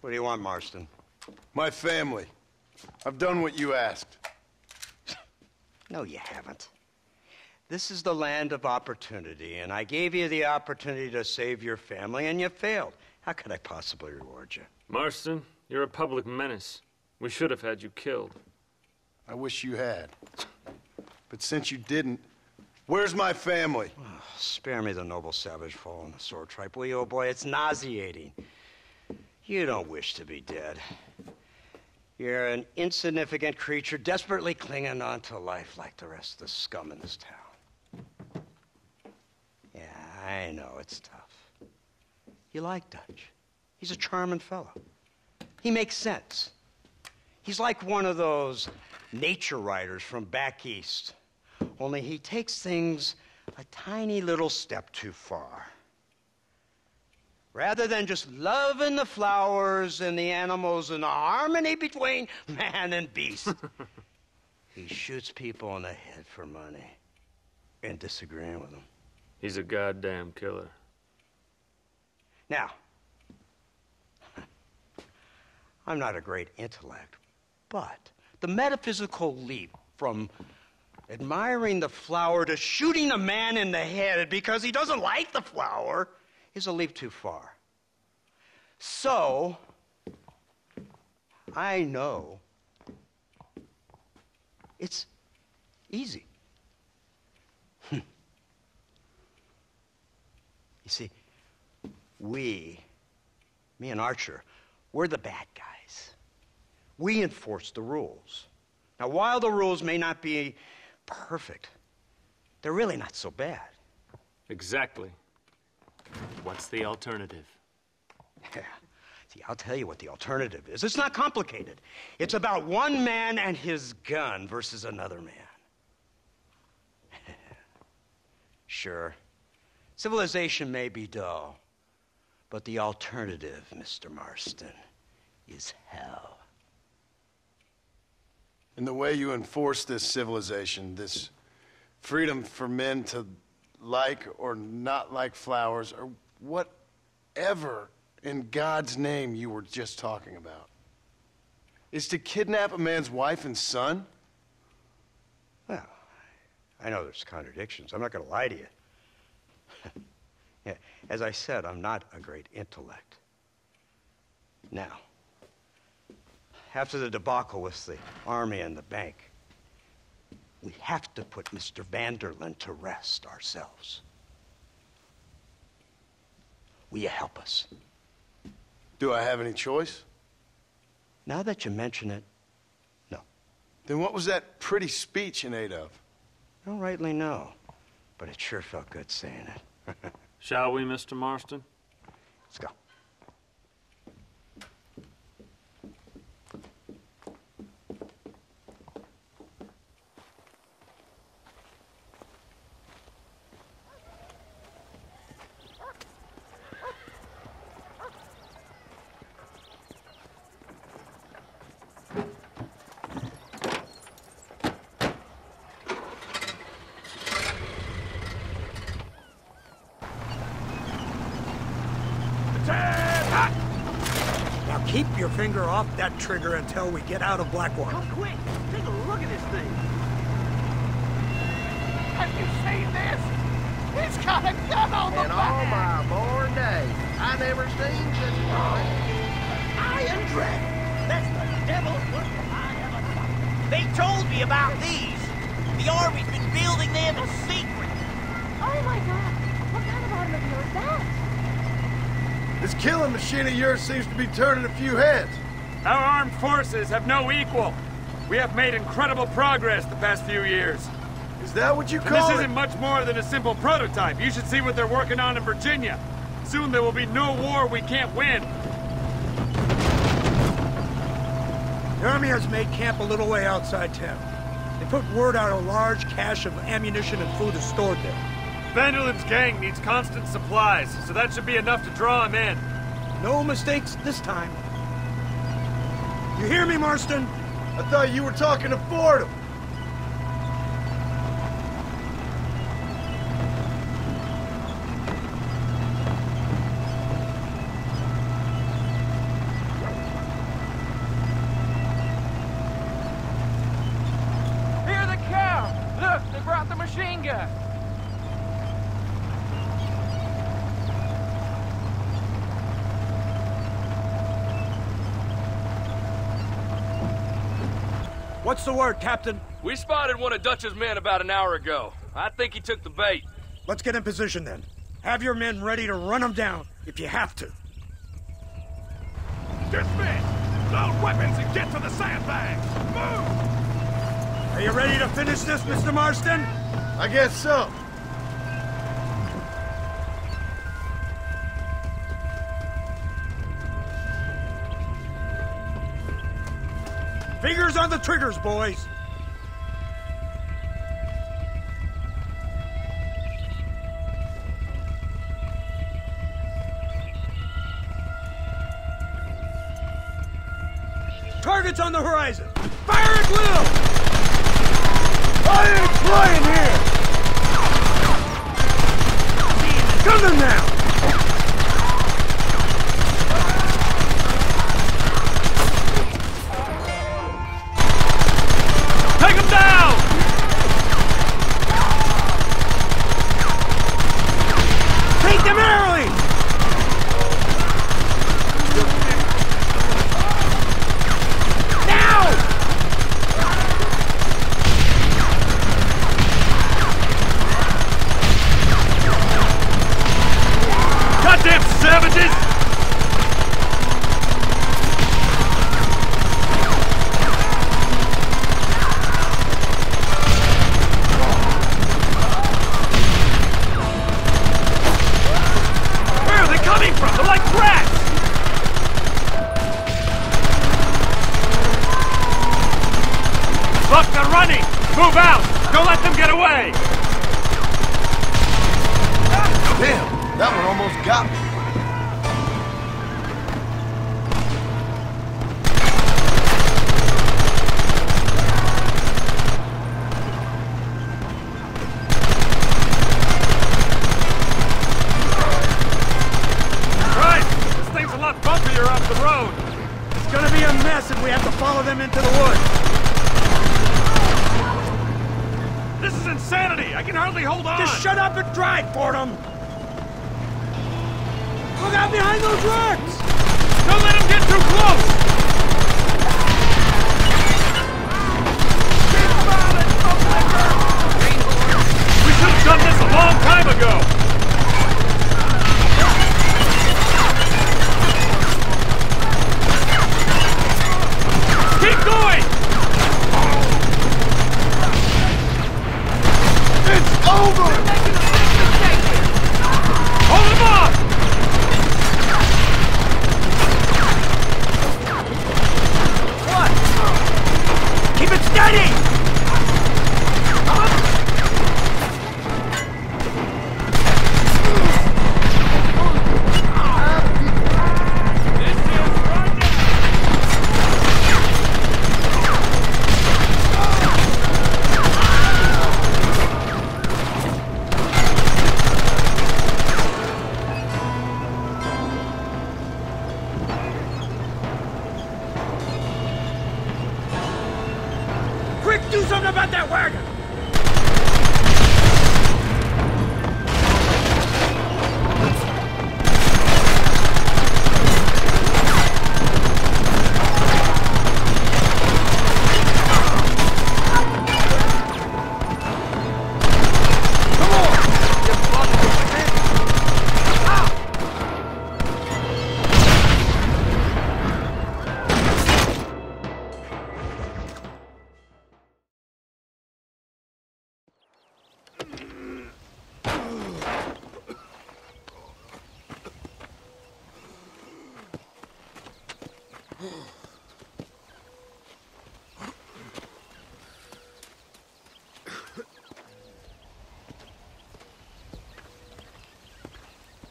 What do you want, Marston? My family. I've done what you asked. No, you haven't. This is the land of opportunity, and I gave you the opportunity to save your family, and you failed. How could I possibly reward you? Marston, you're a public menace. We should have had you killed. I wish you had. But since you didn't, where's my family? Oh, spare me the noble savage fall on the sword tripe, will you, old boy? It's nauseating. You don't wish to be dead. You're an insignificant creature desperately clinging on to life like the rest of the scum in this town. Yeah, I know, it's tough. You like Dutch. He's a charming fellow. He makes sense. He's like one of those nature writers from back east. Only he takes things a tiny little step too far. Rather than just loving the flowers and the animals and the harmony between man and beast, he shoots people in the head for money and disagreeing with them. He's a goddamn killer. Now, I'm not a great intellect, but the metaphysical leap from admiring the flower to shooting a man in the head because he doesn't like the flower is a leap too far. So, I know it's easy. You see, me and Archer, we're the bad guys. We enforce the rules. Now, while the rules may not be perfect, they're really not so bad. Exactly. What's the alternative? Yeah. See, I'll tell you what the alternative is. It's not complicated. It's about one man and his gun versus another man. Sure, civilization may be dull, but the alternative, Mr. Marston, is hell. And the way you enforce this civilization, this freedom for men to like or not like flowers, or whatever in God's name you were just talking about, is to kidnap a man's wife and son? Well, I know there's contradictions. I'm not going to lie to you. Yeah, as I said, I'm not a great intellect. Now, after the debacle with the army and the bank, we have to put Mr. Vanderlyn to rest ourselves. Will you help us? Do I have any choice? Now that you mention it, no. Then what was that pretty speech in aid of? I don't rightly know, but it sure felt good saying it. Shall we, Mr. Marston? Let's go. Now keep your finger off that trigger until we get out of Blackwater. Come quick! Take a look at this thing! Have you seen this? He's got a gun on the back! In all my born days, I never seen such a thing. Iron Dragon! That's the devil's work I ever saw. They told me about these. The Army's been building them in secret. Oh my God! What kind of automobile is that? This killing machine of yours seems to be turning a few heads. Our armed forces have no equal. We have made incredible progress the past few years. Is that what you And call this it? isn't much more than a simple prototype. You should see what they're working on in Virginia. Soon there will be no war we can't win. The Army has made camp a little way outside town. They put word out a large cache of ammunition and food is stored there. Vanderlyn's gang needs constant supplies, so that should be enough to draw him in. No mistakes this time. You hear me, Marston? I thought you were talking to Fordham. finger! What's the word, Captain? We spotted one of Dutch's men about an hour ago. I think he took the bait. Let's get in position then. Have your men ready to run them down if you have to. Dismiss! Load weapons and get to the sandbags! Move! Are you ready to finish this, Mr. Marston? I guess so. Fingers on the triggers, boys. Targets on the horizon. Fire at will! I ain't playing here! Gun them now! Take him down! Take them early! Goddamn savages! Where are they coming from? They're like rats! Look, they're running! Move out! Don't let them get away! Damn, that one almost got me. Right! This thing's a lot bumpier off the road! It's gonna be a mess if we have to follow them into the woods. This is insanity! I can hardly hold on! Just shut up and drive, Fordham! Look out behind those rocks! Don't let him get too close! We should have done this a long time ago! Keep going! It's over! Hold him off! Keep it steady! This is run down! Quick, do something about that wagon!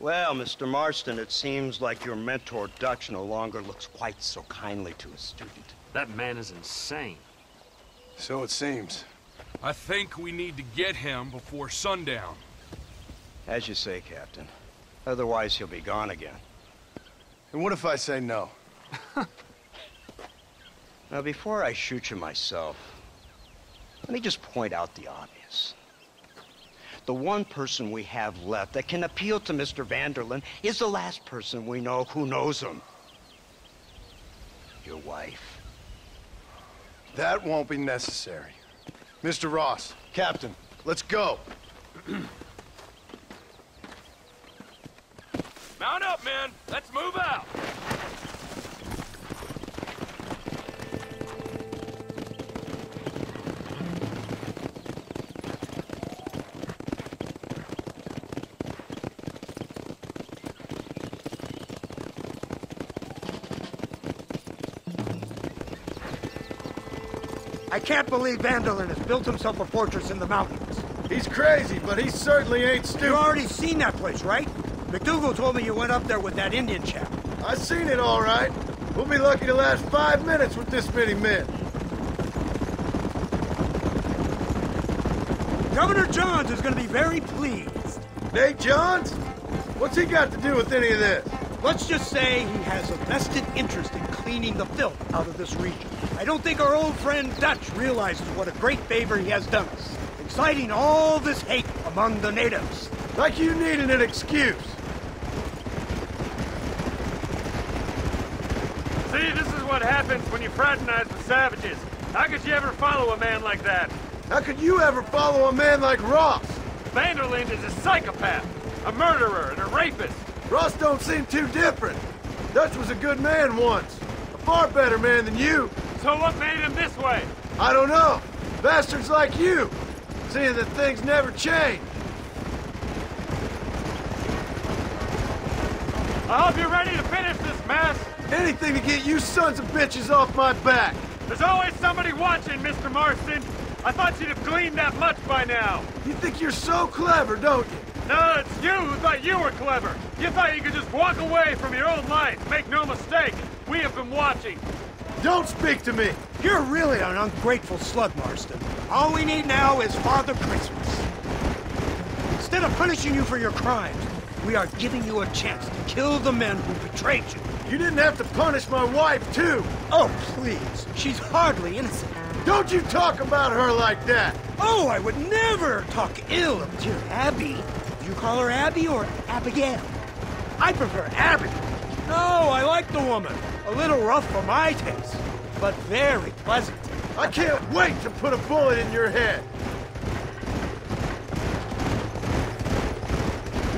Well, Mr. Marston, it seems like your mentor Dutch no longer looks quite so kindly to his student. That man is insane. So it seems. I think we need to get him before sundown. As you say, Captain. Otherwise, he'll be gone again. And what if I say no? Now, before I shoot you myself, let me just point out the obvious. The one person we have left that can appeal to Mr. Vanderlyn is the last person we know who knows him. Your wife. That won't be necessary. Mr. Ross, Captain, let's go. Mount up, men. Let's move out. I can't believe Vanderlyn has built himself a fortress in the mountains. He's crazy, but he certainly ain't stupid. You already seen that place, right? McDougal told me you went up there with that Indian chap. I seen it all right. We'll be lucky to last 5 minutes with this many men. Governor Johns is going to be very pleased. Nate Johns? What's he got to do with any of this? Let's just say he has a vested interest in cleaning the filth out of this region. I don't think our old friend Dutch realizes what a great favor he has done us, inciting all this hate among the natives. Like you needed an excuse. See, this is what happens when you fraternize with savages. How could you ever follow a man like that? How could you ever follow a man like Ross? Vanderlyn is a psychopath, a murderer, and a rapist. Ross don't seem too different. Dutch was a good man once. A far better man than you. So what made him this way? I don't know. Bastards like you. Seeing that things never change. I hope you're ready to finish this mess. Anything to get you sons of bitches off my back. There's always somebody watching, Mr. Marston. I thought you'd have gleaned that much by now. You think you're so clever, don't you? No, it's you who thought you were clever. You thought you could just walk away from your old life. Make no mistake, we have been watching. Don't speak to me. You're really an ungrateful slug, Marston. All we need now is Father Christmas. Instead of punishing you for your crimes, we are giving you a chance to kill the men who betrayed you. You didn't have to punish my wife, too. Oh, please. She's hardly innocent. Don't you talk about her like that. Oh, I would never talk ill of dear Abby. Do you call her Abby or Abigail? I prefer Abby. No, I like the woman. A little rough for my taste, but very pleasant. I can't wait to put a bullet in your head.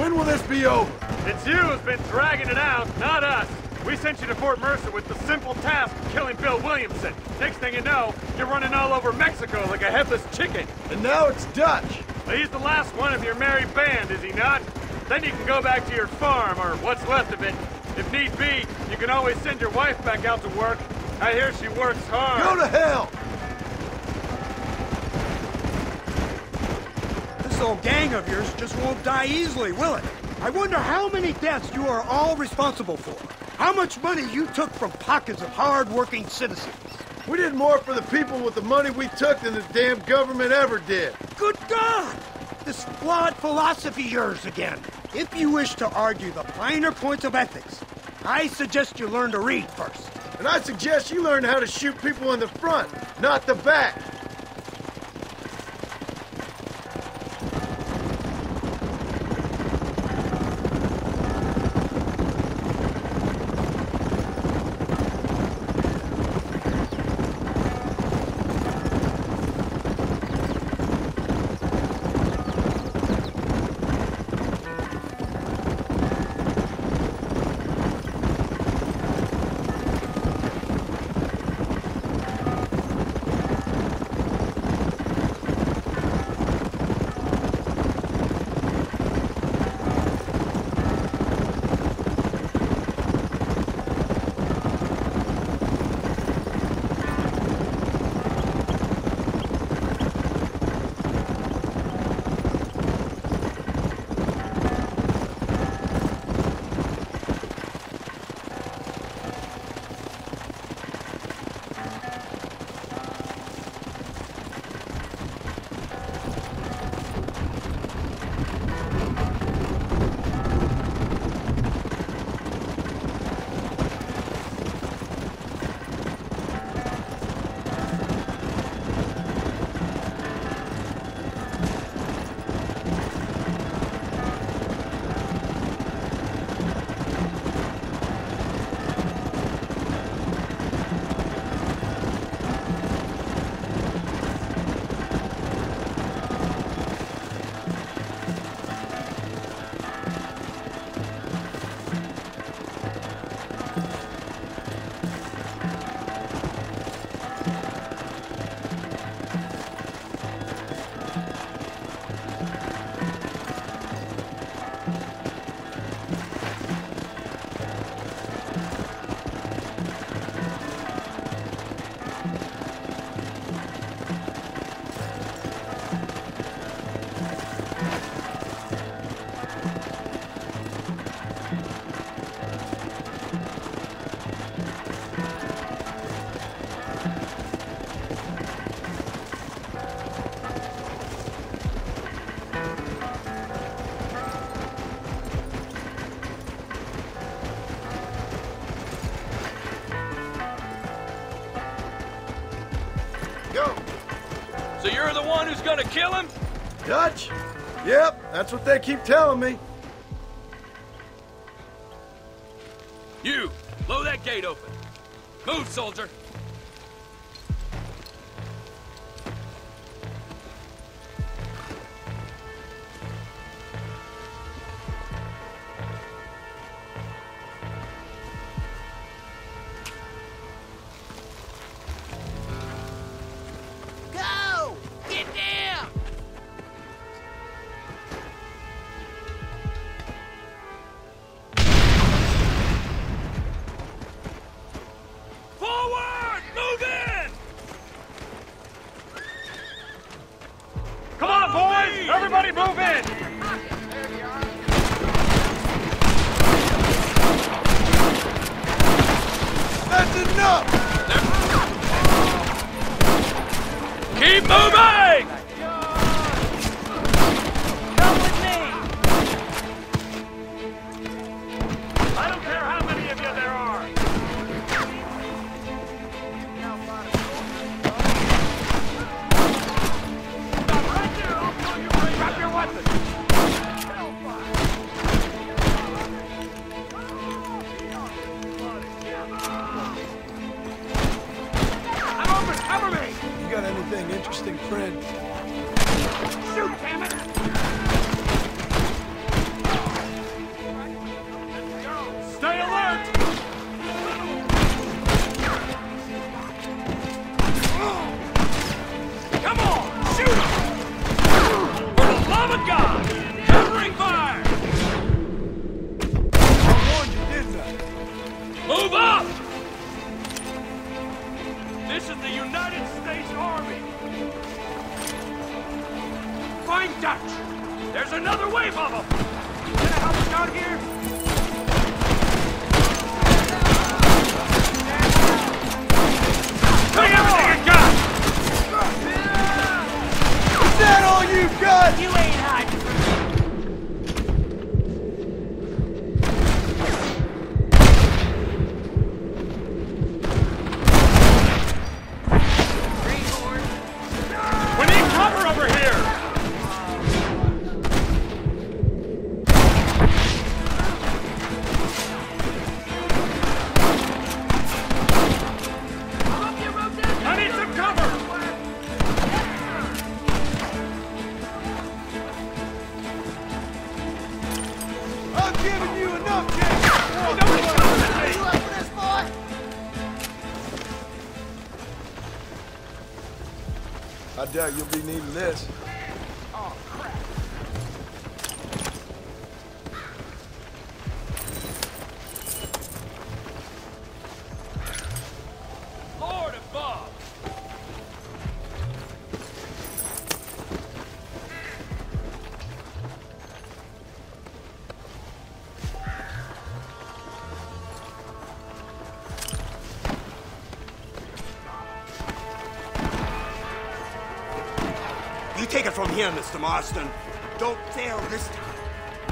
When will this be over? It's you who's been dragging it out, not us. We sent you to Fort Mercer with the simple task of killing Bill Williamson. Next thing you know, you're running all over Mexico like a headless chicken. And now it's Dutch. Well, he's the last one of your merry band, is he not? Then you can go back to your farm, or what's left of it. If need be, you can always send your wife back out to work. I hear she works hard. Go to hell! This old gang of yours just won't die easily, will it? I wonder how many deaths you are all responsible for. How much money you took from pockets of hard-working citizens. We did more for the people with the money we took than the damn government ever did. Good God! This flawed philosophy yours again. If you wish to argue the finer points of ethics, I suggest you learn to read first. And I suggest you learn how to shoot people in the front, not the back. Go! So you're the one who's gonna kill him? Dutch? Yep, that's what they keep telling me. You, blow that gate open. Move, soldier. Go! Get down! Forward! Move in! Come on, boys! Everybody move in! That's enough! Keep moving! Come with me! I don't care how many of you there are! Stop right there! I'll throw you right. Drop your weapon! I'm open! Cover me! You got anything interesting, friend? Shoot, damn it! Stay alert! Come on, shoot him! For the love of God! Covering fire! I warned you, didn't I? Move up! This is the United States Army. Find Dutch! There's another wave of them! You gonna help us out here? Bring everything you got! Is that all you got? You ain't hiding from me! We need cover over here! I need some cover! I'm giving you enough chance! Nobody's coming at me! You up for this, boy? I doubt you'll be needing this. Lord above! You take it from here, Mr. Marston. Don't fail this time.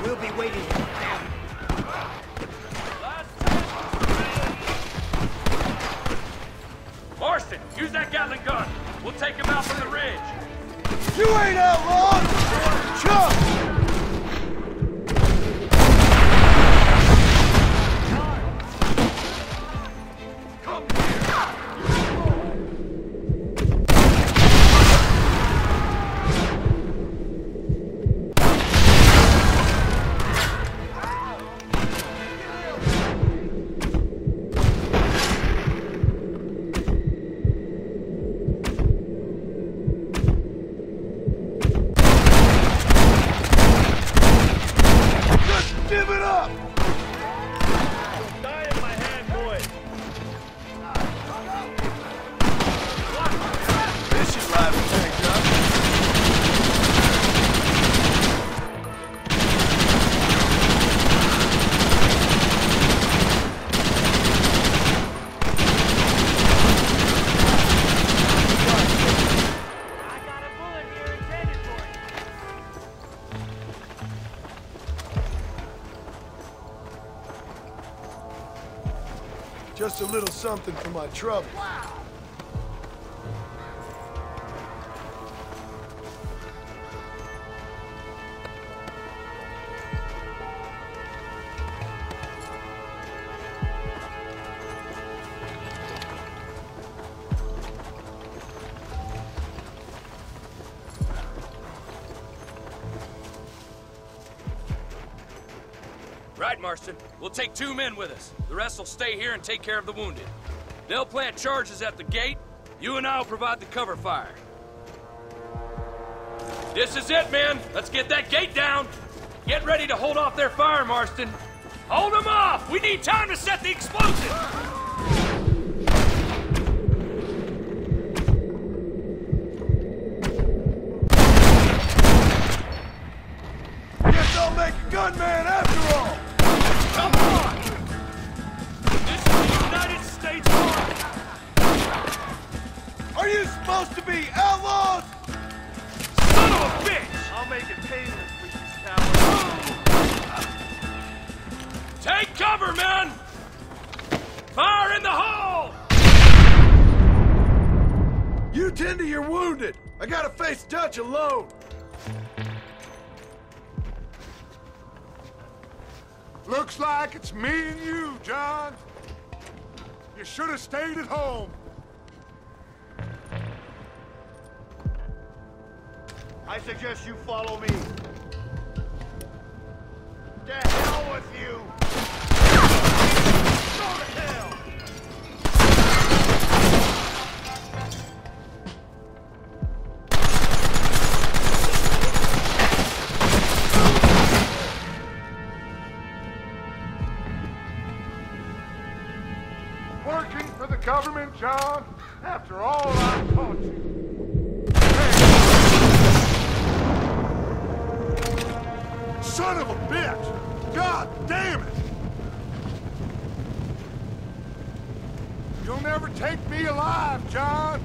We'll be waiting here. Marston, use that Gatling gun. We'll take him out from the ridge. You ain't outlawed! Chuck! Give it up! Die in my hand, boys! This is live and tank, Chuck. I got a bullet here intended for you. Just a little something for my trouble. Right, Marston. We'll take 2 men with us. The rest will stay here and take care of the wounded. They'll plant charges at the gate. You and I'll provide the cover fire. This is it, men. Let's get that gate down. Get ready to hold off their fire, Marston. Hold them off! We need time to set the explosive! Gunman after all! Come on! This is the United States Army! Are you supposed to be outlaws? Son of a bitch! I'll make it painless for you, coward. Take cover, men! Fire in the hole! You tend to your wounded. I gotta face Dutch alone. Looks like it's me and you, John. You should have stayed at home. I suggest you follow me. To hell with you! Go to hell! Working for the government, John, after all I've taught you. Son of a bitch! God damn it! You'll never take me alive, John!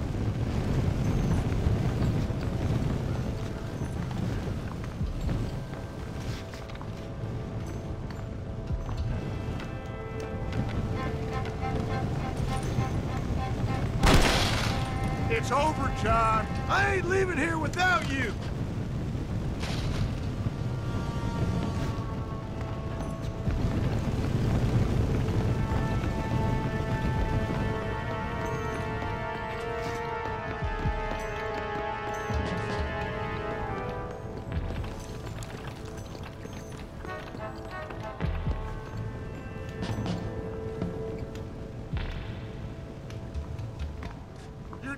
It's over, John. I ain't leaving here without you.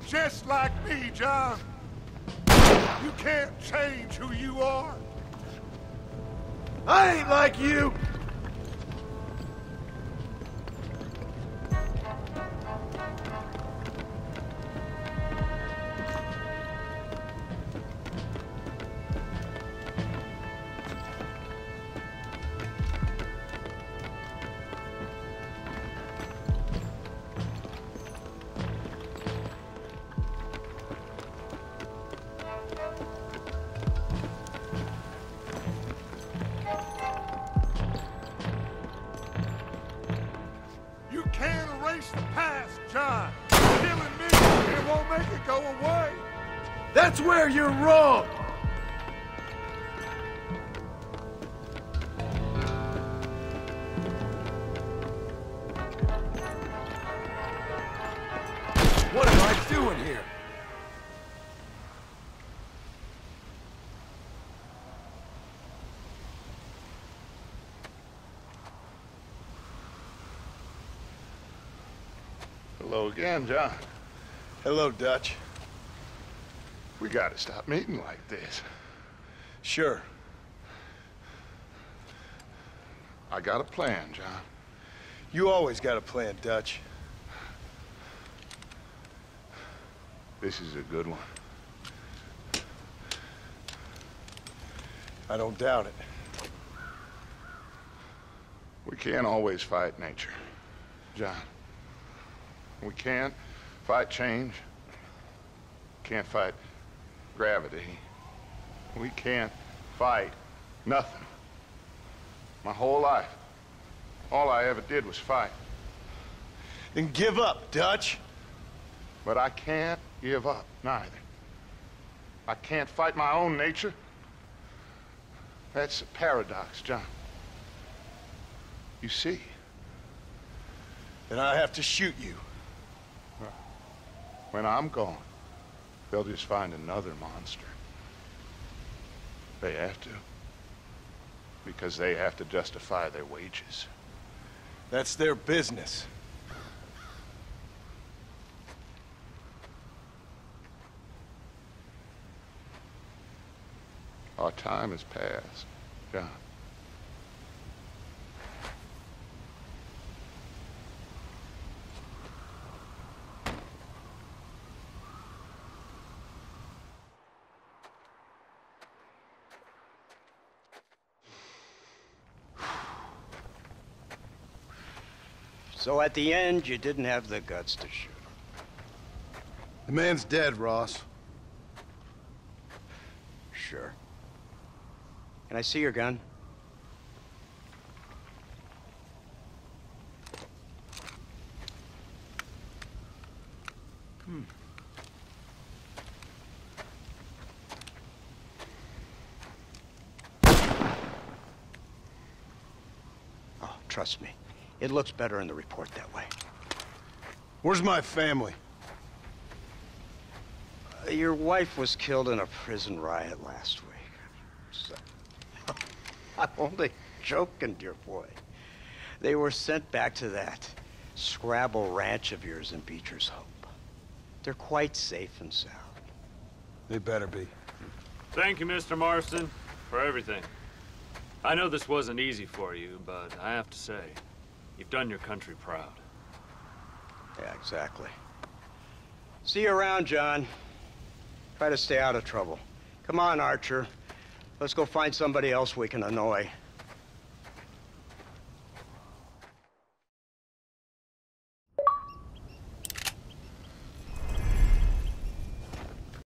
Just like me, John. You can't change who you are. I ain't like you. The past, John. Killing me, it won't make it go away. That's where you're wrong. What am I doing here? Hello again, John. Hello, Dutch. We gotta stop meeting like this. Sure. I got a plan, John. You always got a plan, Dutch. This is a good one. I don't doubt it. We can't always fight nature, John. We can't fight change. Can't fight gravity. We can't fight nothing. My whole life, all I ever did was fight. Then give up, Dutch. But I can't give up, neither. I can't fight my own nature. That's a paradox, John. You see? Then I have to shoot you. When I'm gone, they'll just find another monster. They have to. because they have to justify their wages. That's their business. Our time has passed, John. So at the end, you didn't have the guts to shoot him. The man's dead, Ross. Sure. Can I see your gun? Oh, trust me. It looks better in the report that way. Where's my family? Your wife was killed in a prison riot last week. So, I'm only joking, dear boy. They were sent back to that Scrabble ranch of yours in Beecher's Hope. They're quite safe and sound. They better be. Thank you, Mr. Marston, for everything. I know this wasn't easy for you, but I have to say, you've done your country proud. Yeah, exactly. See you around, John. Try to stay out of trouble. Come on, Archer. Let's go find somebody else we can annoy.